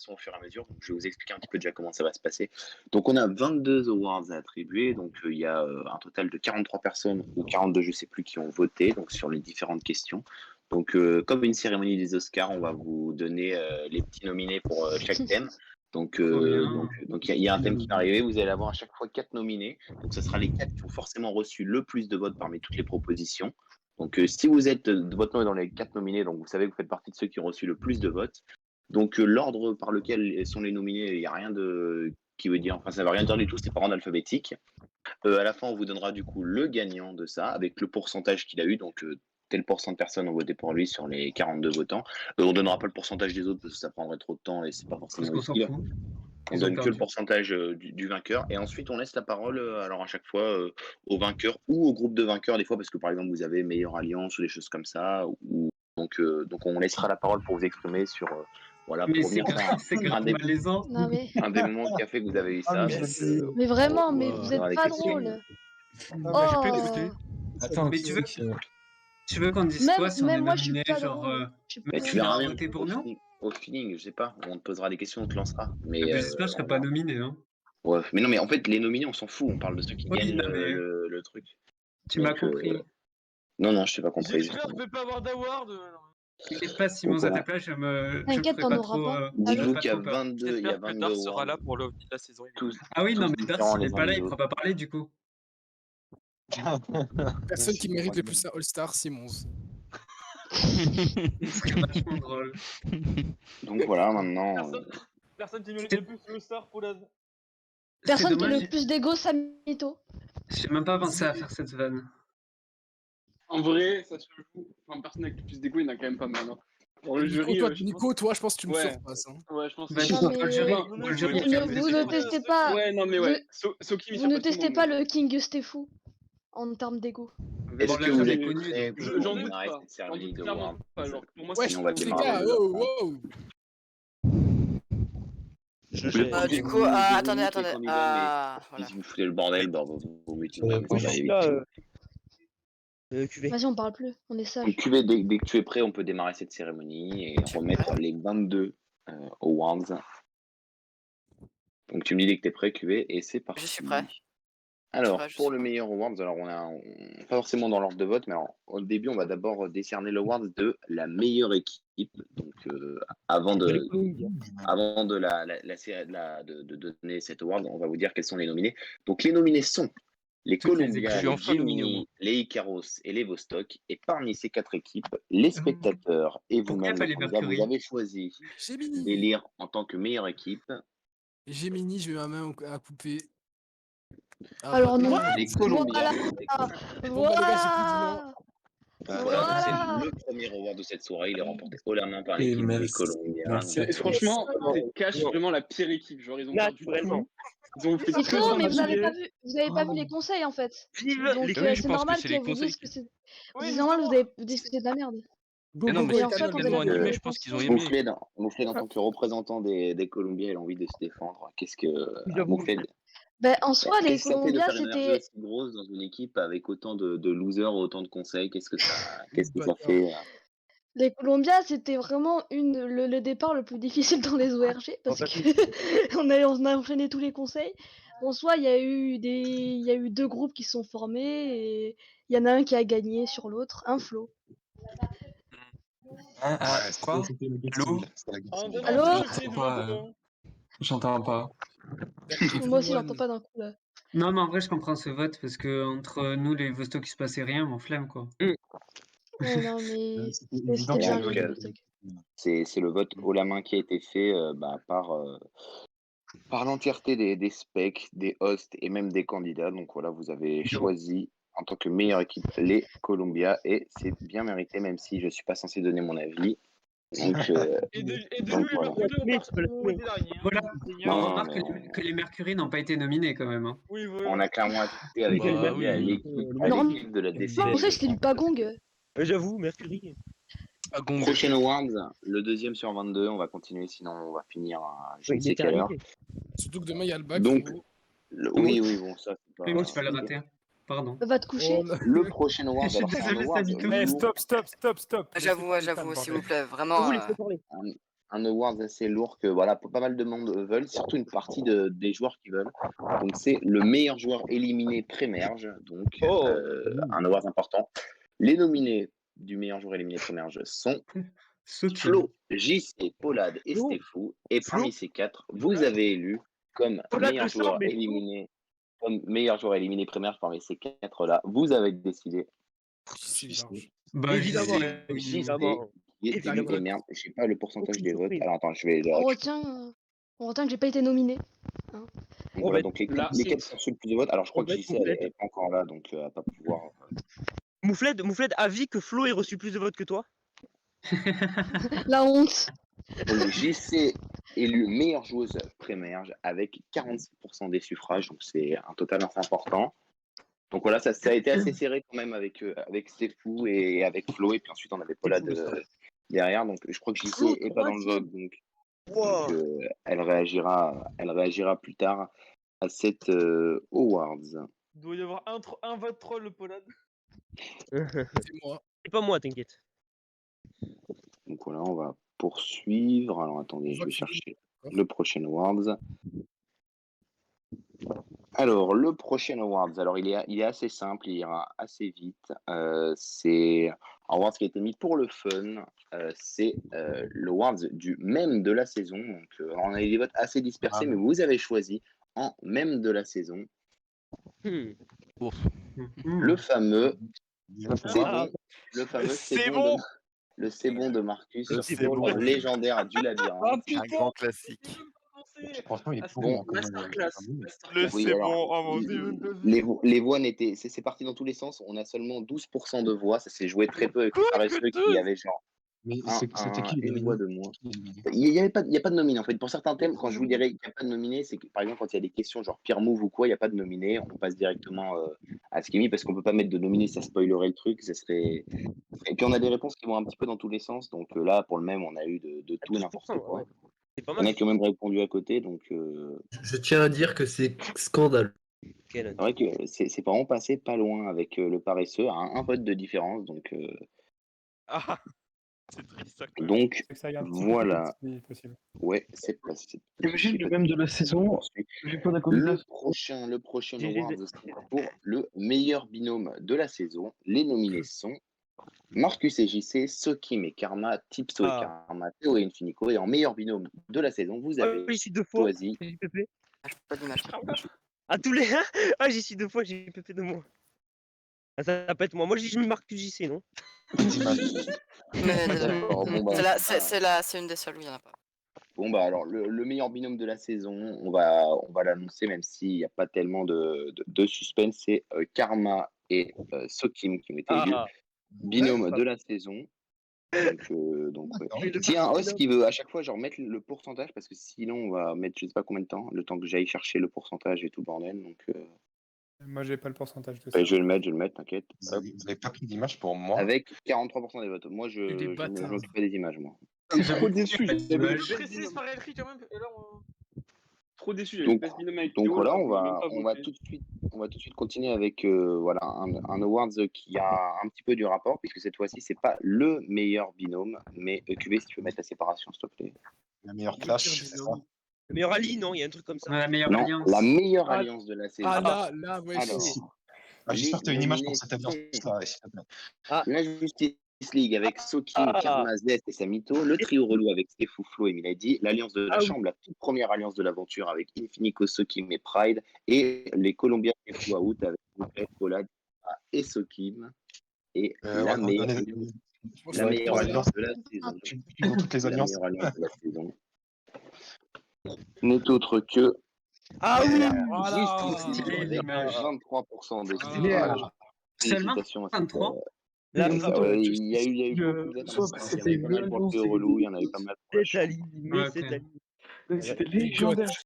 façon au fur et à mesure. Donc, je vais vous expliquer un petit peu déjà comment ça va se passer. Donc, on a 22 awards à attribuer. Donc, il y a un total de 43 personnes ou 42, je sais plus, qui ont voté donc sur les différentes questions. Donc, comme une cérémonie des Oscars, on va vous donner les petits nominés pour chaque thème. Donc, il y a un thème qui va arriver. Vous allez avoir à chaque fois 4 nominés. Donc, ce sera les 4 qui ont forcément reçu le plus de votes parmi toutes les propositions. Donc, si vous êtes votre nom est dans les 4 nominés, donc vous savez que vous faites partie de ceux qui ont reçu le plus de votes. Donc, l'ordre par lequel sont les nominés, il n'y a rien de qui veut dire, enfin, ça ne veut rien dire du tout. C'est par ordre alphabétique. À la fin, on vous donnera du coup le gagnant de ça avec le pourcentage qu'il a eu. Donc, tel pourcent de personnes ont voté pour lui sur les 42 votants. On ne donnera pas le pourcentage des autres parce que ça prendrait trop de temps et c'est pas forcément utile. On donne que le pourcentage du vainqueur et ensuite on laisse la parole alors à chaque fois au vainqueur ou au groupe de vainqueurs des fois parce que par exemple vous avez meilleure alliance ou des choses comme ça donc on laissera la parole pour vous exprimer sur voilà pour revenir sur un des moments de café que vous avez eu ça. Mais vraiment, mais vous êtes pas drôle. Je peux écouter. Attends, mais tu veux qu'on dise quoi si on est Même moi, je suis nominé, pas genre drôle. Mais tu verras bien au feeling, je sais pas, on te posera des questions, on te lancera. Mais j'espère que je serai pas nominé. Hein. Ouais, mais non, mais en fait, les nominés, on s'en fout. On parle de ceux qui gagnent le truc. Tu m'as compris. Non, je t'ai pas compris. J'espère que je vais pas avoir d'award. T'inquiète pas, Simon, à ta place, je me. T'inquiète, t'en auras pas. Dis-vous qu'il y a 22. J'espère que Dark sera là pour l'OVNI de la saison. Ah oui, non, mais Dark, il est pas là, il pourra pas parler du coup. Personne qui mérite le plus un All-Star, Simons. C'est vachement drôle. Donc voilà, maintenant. Personne qui mérite le plus All-Star pour la. Personne qui a le plus d'ego, Samito. J'ai même pas pensé à faire cette vanne. En vrai, ça se joue. Enfin, personne avec le plus d'ego, il y en a quand même pas mal. Hein. Pour le jury. Nico, toi, je pense que tu me surpasses. Hein. Ouais, je pense que vous ne testez pas. Ouais, non, mais ouais. Vous ne testez pas le King Stefou en termes d'ego. Est-ce que vous êtes prêts J'en doute pas. J'en doute clairement pas. Genre, pour moi, c'est on va démarrer. Les gars, wow. Du coup, attendez. Si vous foutez le bordel, vous mettez Vas-y, on parle plus, on est sage. Donc, dès que tu es prêt, on peut démarrer cette cérémonie et remettre les 22 awards. Donc tu me dis dès que tu es prêt, QV, et c'est parti. Je suis prêt. Alors, pour le meilleur awards, alors on pas forcément dans l'ordre de vote, mais alors, au début, on va d'abord décerner l'award de la meilleure équipe. Donc, avant de donner cet award, on va vous dire quels sont les nominés. Donc, les nominés sont les Columbia, les Gemini, les Icaros et les Vostok. Et parmi ces 4 équipes, les spectateurs et vous-même, vous avez choisi d'élire en tant que meilleure équipe. Gemini, je vais ma main à couper. Alors non. Les Colombiens. Voilà. C'est le premier award de cette soirée. Il est remporté haut la main par l'équipe des Colombiens. Franchement, c'est cash vraiment la pire équipe. Genre, ils ont perdu tout. Ils ont fait c'est faux, mais vous avez pas vu les conseils en fait. Donc c'est normal que vous disiez que c'est. C'est normal, vous avez dit que c'était de la merde. Mais non, mais c'est tellement animé, je pense qu'ils ont aimé. Moufled en tant que représentant des Colombiens, il a envie de se défendre. Qu'est-ce que Moufled? En soi, les Colombiens, c'était. Si grosse dans une équipe avec autant de losers, autant de conseils, qu'est-ce que ça fait? Les Colombiens, c'était vraiment le départ le plus difficile dans les ORG parce que on a enchaîné tous les conseils. En soi, il y a eu 2 groupes qui sont formés et il y en a un qui a gagné sur l'autre, un flow. Quoi? Allô? J'entends pas. Moi aussi, j'entends pas d'un coup là. Non, mais en vrai, je comprends ce vote parce que entre nous, les Vostok, il se passait rien, mon flemme quoi. Ouais, non, mais c'était bien les Vostok. C'est le vote haut la main qui a été fait par l'entièreté des specs, des hosts et même des candidats. Donc voilà, vous avez choisi en tant que meilleure équipe les Columbia et c'est bien mérité, même si je suis pas censé donner mon avis. Donc, voilà. On remarque que les Mercury n'ont pas été nominés quand même. Hein. Oui, on a clairement assisté avec l'équipe de la DC. En fait, c'était du Pagong. J'avoue, Mercury. Prochain awards, le 2e sur 22. On va continuer, sinon on va finir à je ne sais quelle heure. Surtout que demain il y a le bac. Donc, oui, bon, ça c'est pas. Mais moi, tu vas le rater. Pardon. Va te coucher. Le prochain award, je suis désolé, Stop. J'avoue, s'il vous plaît, vraiment. un award assez lourd que voilà, pas mal de monde veulent, surtout une partie des joueurs qui veulent. Donc c'est le meilleur joueur éliminé pré-merge, donc un award important. Les nominés du meilleur joueur éliminé pré-merge sont Flo, JC, Polad et Stefou. Et parmi ces 4, vous avez élu comme meilleur joueur éliminé pré-merge parmi ces 4-là. Vous avez décidé. Bah, Évidemment, JC. Et merde, je sais pas le pourcentage des votes. Alors attends, je vais. On retient que j'ai pas été nominé. Donc, voilà, donc les 4 qui ont reçu le plus de votes. Alors je crois que JC elle est pas encore là, donc elle va pas pouvoir. Moufled, avis que Flo ait reçu plus de votes que toi. La honte. Donc JC élu meilleure joueuse pré-merge avec 46% des suffrages, donc c'est un total assez important. Donc voilà, ça a été assez serré quand même avec Stefou et avec Flo, et puis ensuite on avait Polad derrière, donc je crois que JC est pas dans le vote, donc elle réagira plus tard à cette awards. Il doit y avoir un vote troll, le Polad. C'est moi. C'est pas moi, t'inquiète. Donc voilà, on va poursuivre. Alors attendez, je vais chercher le prochain awards. Alors, le prochain awards, alors il est assez simple, il ira assez vite. C'est un awards qui a été mis pour le fun. C'est l'awards du mème de la saison. Donc, on a eu des votes assez dispersés, mais vous avez choisi en mème de la saison le fameux c'est bon. Le c'est bon de Marcus, le légendaire du labyrinthe. Un grand classique. Franchement, il est bon. Le c'est bon, oh mon dieu. Les voix n'étaient. C'est parti dans tous les sens. On a seulement 12% de voix. Ça s'est joué très peu avec les paresseux qui avaient genre. Mais c'était qui une voix de moins. Il n'y a pas de nominé en fait. Pour certains thèmes, quand je vous dirais qu'il n'y a pas de nominé, c'est que par exemple quand il y a des questions genre pire move ou quoi, il n'y a pas de nominé. On passe directement à ce qui est mis parce qu'on ne peut pas mettre de nominé, ça spoilerait le truc. Ça serait... Et puis on a des réponses qui vont un petit peu dans tous les sens. Donc là, pour le même, on a eu de tout n'importe quoi. Il y en a qui ont même répondu à côté. Donc, je tiens à dire que c'est scandaleux. C'est vrai que c'est vraiment passé pas loin avec le paresseux à un vote de différence. Donc, c'est triste, ça, donc voilà. Ouais, c'est possible. Imagine le même de la saison. Le prochain award c'est pour le meilleur binôme de la saison. Les nominés sont Marcus et JC, Sokim et Karma, Tipso et Karma, Théo et Infinico. Et en meilleur binôme de la saison, vous avez choisi. À tous les j'y suis 2 fois, j'ai pépé de moi. Ça peut être moi. Moi j'ai mis Marcus JC, non? C'est une des seules où il n'y en a pas. Bon bah alors le meilleur binôme de la saison, on va l'annoncer même s'il n'y a pas tellement de suspense, c'est Karma et Sokim qui ont été élus binôme de la saison. Donc tiens, Os qui veut à chaque fois genre mettre le pourcentage parce que sinon on va mettre je sais pas combien de temps, le temps que j'aille chercher le pourcentage et tout le bordel. Donc moi j'ai pas le pourcentage de ça. Je vais le mettre, t'inquiète. Vous n'avez pas pris d'image pour moi. Avec 43% des votes. Moi je m'occupe des images moi. Je suis trop déçu. Précise par écrit quand même. Et là, trop déçu. Donc voilà, on va tout de suite continuer avec voilà un awards qui a un petit peu du rapport puisque cette fois-ci c'est pas le meilleur binôme, mais QB si tu peux mettre la séparation s'il te plaît. La meilleure clash, c'est ça. La meilleure alliance, non? Il y a un truc comme ça. La meilleure alliance. La meilleure alliance de la saison. Là, ouais. Alors, j'espère que tu as une image pour cette alliance là, s'il te plaît. La Justice League avec Sokim, Karma, Zest et Samito, le trio relou avec Stefou, Flo et Milady, l'alliance de la chambre, la toute première alliance de l'aventure avec Infinico, Sokim et Pride, et les Colombiens Stefou Out avec Moufled, Polad et Sokim. Et la meilleure alliance de la saison. Toutes les alliances. La meilleure alliance de la saison n'est autre que Justice League avec 23% des suffrages. Seulement 23. Il y a eu beaucoup relou, il y en a eu pas mal. C'est légendaire. C'était légendaire.